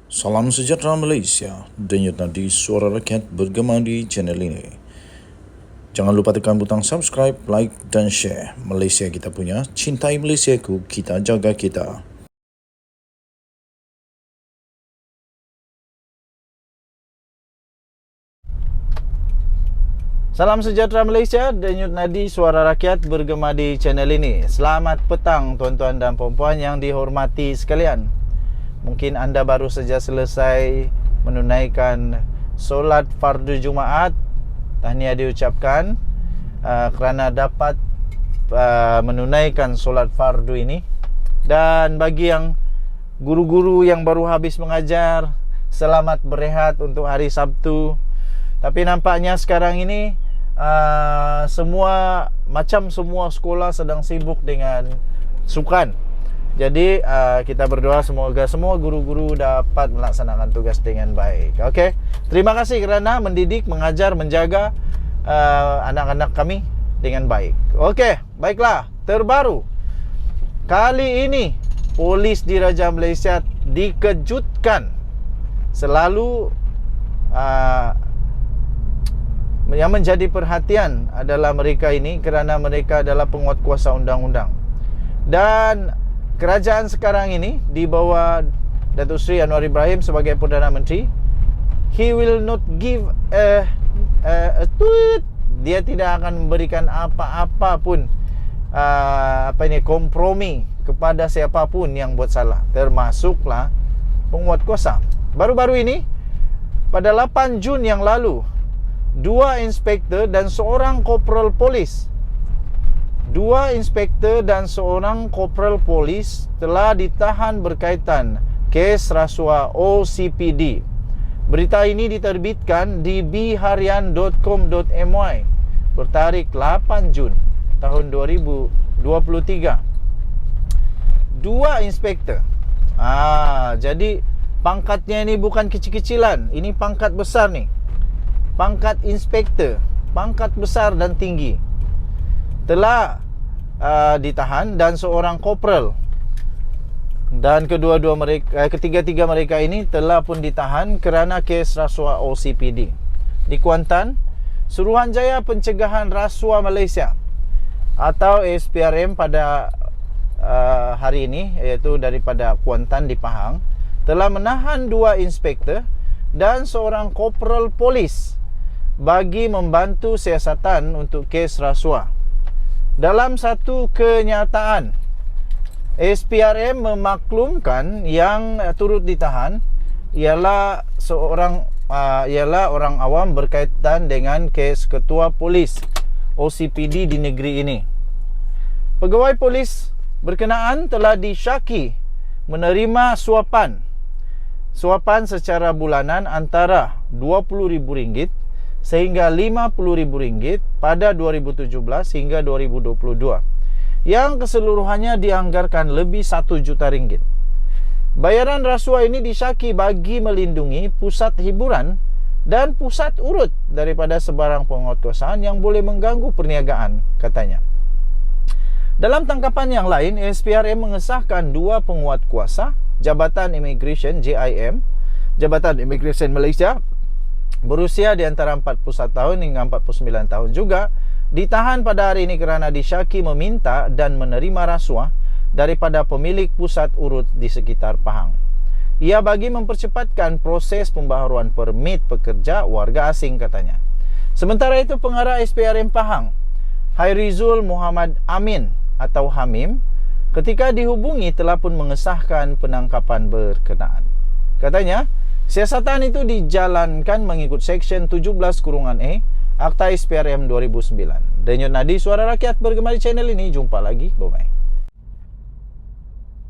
Salam sejahtera Malaysia, denyut nadi suara rakyat bergema di channel ini. Jangan lupa tekan butang subscribe, like dan share. Malaysia kita punya, cintai Malaysiaku, kita jaga kita. Salam sejahtera Malaysia, denyut nadi suara rakyat bergema di channel ini. Selamat petang tuan-tuan dan puan-puan yang dihormati sekalian. Mungkin anda baru saja selesai menunaikan solat fardu Jumaat. Tahniah diucapkan kerana dapat menunaikan solat fardu ini. Dan bagi yang guru-guru yang baru habis mengajar, selamat berehat untuk hari Sabtu. Tapi nampaknya sekarang ini semua sekolah sedang sibuk dengan sukan. Jadi kita berdoa semoga semua guru-guru dapat melaksanakan tugas dengan baik. Okey. Terima kasih kerana mendidik, mengajar, menjaga anak-anak kami dengan baik. Okey, baiklah. Terbaru. Kali ini polis Diraja Malaysia dikejutkan. Selalu yang menjadi perhatian adalah mereka ini kerana mereka adalah penguatkuasa undang-undang. Dan kerajaan sekarang ini di bawah Datuk Seri Anwar Ibrahim sebagai Perdana Menteri, he will not give a toot. Dia tidak akan memberikan apa-apa pun kompromi kepada siapapun yang buat salah, termasuklah penguatkuasa. Baru-baru ini pada 8 Jun yang lalu, 2 inspektor dan seorang korporal polis telah ditahan berkaitan kes rasuah OCPD. Berita ini diterbitkan di bharian.com.my bertarikh 8 Jun tahun 2023. 2 inspektor. Jadi pangkatnya ini bukan kecil-kecilan, ini pangkat besar ni. Pangkat inspektor, pangkat besar dan tinggi, telah ditahan, dan seorang korporal. Dan ketiga-tiga mereka ini telah pun ditahan kerana kes rasuah OCPD di Kuantan. Suruhanjaya Pencegahan Rasuah Malaysia atau SPRM pada hari ini, iaitu daripada Kuantan di Pahang, telah menahan 2 inspektor dan seorang korporal polis bagi membantu siasatan untuk kes rasuah. Dalam satu kenyataan, SPRM memaklumkan yang turut ditahan ialah orang awam berkaitan dengan kes ketua polis OCPD di negeri ini. Pegawai polis berkenaan telah disyaki menerima suapan secara bulanan antara RM20,000 sehingga RM50,000 pada 2017 hingga 2022, yang keseluruhannya dianggarkan lebih RM1 juta. Bayaran rasuah ini disyaki bagi melindungi pusat hiburan dan pusat urut daripada sebarang penguatkuasaan yang boleh mengganggu perniagaan, katanya. Dalam tangkapan yang lain, SPRM mengesahkan 2 penguatkuasa Jabatan Immigration JIM, Jabatan Immigration Malaysia, berusia di antara 41 tahun hingga 49 tahun juga ditahan pada hari ini kerana disyaki meminta dan menerima rasuah daripada pemilik pusat urut di sekitar Pahang. Ia bagi mempercepatkan proses pembaharuan permit pekerja warga asing, katanya. Sementara itu, pengarah SPRM Pahang, Hairizul Muhammad Amin atau Hamim, ketika dihubungi telah pun mengesahkan penangkapan berkenaan. Katanya, siasatan itu dijalankan mengikut Seksyen 17(e) Akta SPRM 2009. Denyut nadi suara rakyat bergema di channel ini. Jumpa lagi. Bye-bye.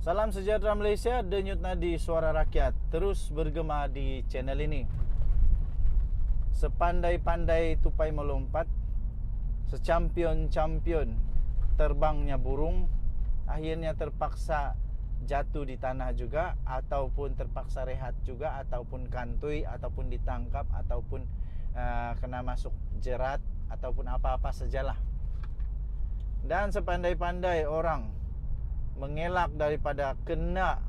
Salam sejahtera Malaysia, denyut nadi suara rakyat terus bergema di channel ini. Sepandai-pandai tupai melompat, secampion-campion terbangnya burung, akhirnya terpaksa jatuh di tanah juga, ataupun terpaksa rehat juga, ataupun kantui, ataupun ditangkap, ataupun kena masuk jerat, ataupun apa-apa sajalah. Dan sepandai-pandai orang mengelak daripada kena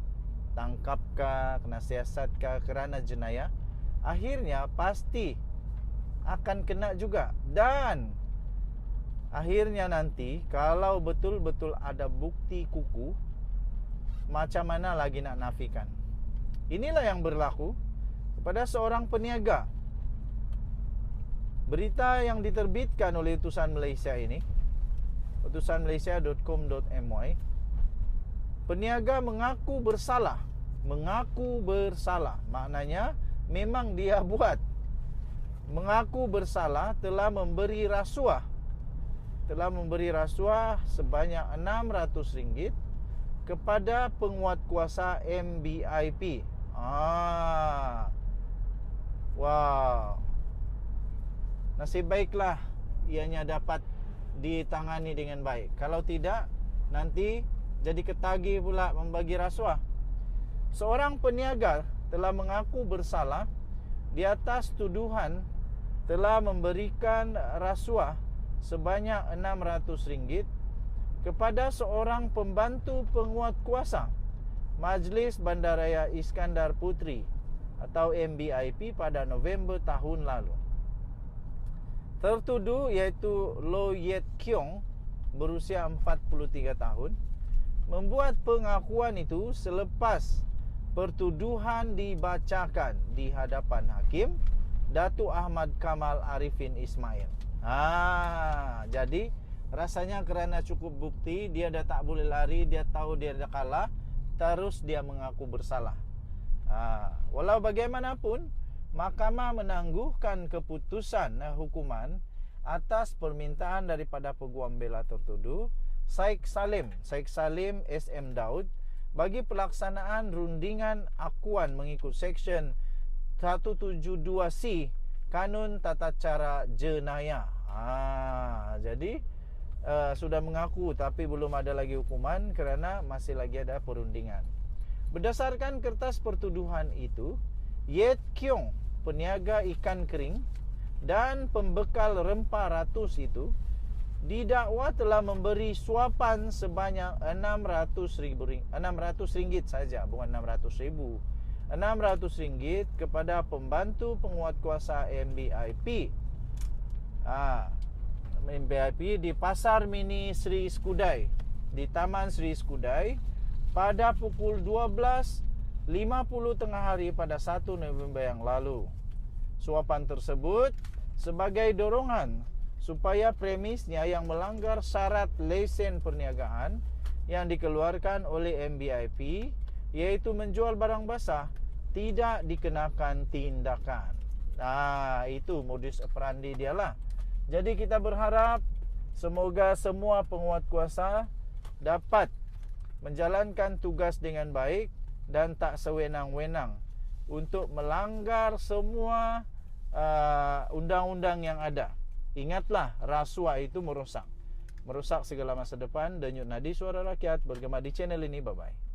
tangkap kah, kena siasat kah kerana jenayah, akhirnya pasti akan kena juga. Dan akhirnya nanti kalau betul-betul ada bukti kukuh, macam mana lagi nak nafikan? Inilah yang berlaku kepada seorang peniaga. Berita yang diterbitkan oleh Utusan Malaysia ini, utusanmalaysia.com.my, peniaga mengaku bersalah. Mengaku bersalah, maknanya memang dia buat. Mengaku bersalah telah memberi rasuah. Telah memberi rasuah sebanyak RM600 kepada penguatkuasa MBIP. Wow. Nasib baiklah ianya dapat ditangani dengan baik. Kalau tidak, nanti jadi ketagih pula membagi rasuah. Seorang peniaga telah mengaku bersalah di atas tuduhan telah memberikan rasuah sebanyak RM600 kepada seorang pembantu penguatkuasa Majlis Bandaraya Iskandar Puteri atau MBIP pada November tahun lalu. Tertuduh iaitu Loh Yet Kiong berusia 43 tahun membuat pengakuan itu selepas pertuduhan dibacakan di hadapan hakim Datuk Ahmad Kamal Arifin Ismail. Jadi rasanya kerana cukup bukti, dia dah tak boleh lari, dia tahu dia dah kalah, terus dia mengaku bersalah. Walau bagaimanapun, mahkamah menangguhkan keputusan hukuman atas permintaan daripada peguam bela tertuduh Syed Salim SM Daud bagi pelaksanaan rundingan akuan mengikut Seksyen 172C Kanun Tata Cara Jenayah. Jadi sudah mengaku tapi belum ada lagi hukuman kerana masih lagi ada perundingan. Berdasarkan kertas pertuduhan itu, Yet Kiong, peniaga ikan kering dan pembekal rempah ratus itu, didakwa telah memberi suapan sebanyak RM600 saja, bukan RM600,000. RM600 kepada pembantu penguatkuasa MBIP. MBIP di Pasar Mini Sri Skudai, di Taman Sri Skudai pada pukul 12.50 tengah hari pada 1 November yang lalu. Suapan tersebut sebagai dorongan supaya premisnya yang melanggar syarat lesen perniagaan yang dikeluarkan oleh MBIP, iaitu menjual barang basah, tidak dikenakan tindakan. Itu modus operandi dia lah. Jadi kita berharap semoga semua penguatkuasa dapat menjalankan tugas dengan baik dan tak sewenang-wenang untuk melanggar semua undang-undang yang ada. Ingatlah, rasuah itu merosak segala masa depan. Denyut nadi suara rakyat bergema di channel ini. Bye-bye.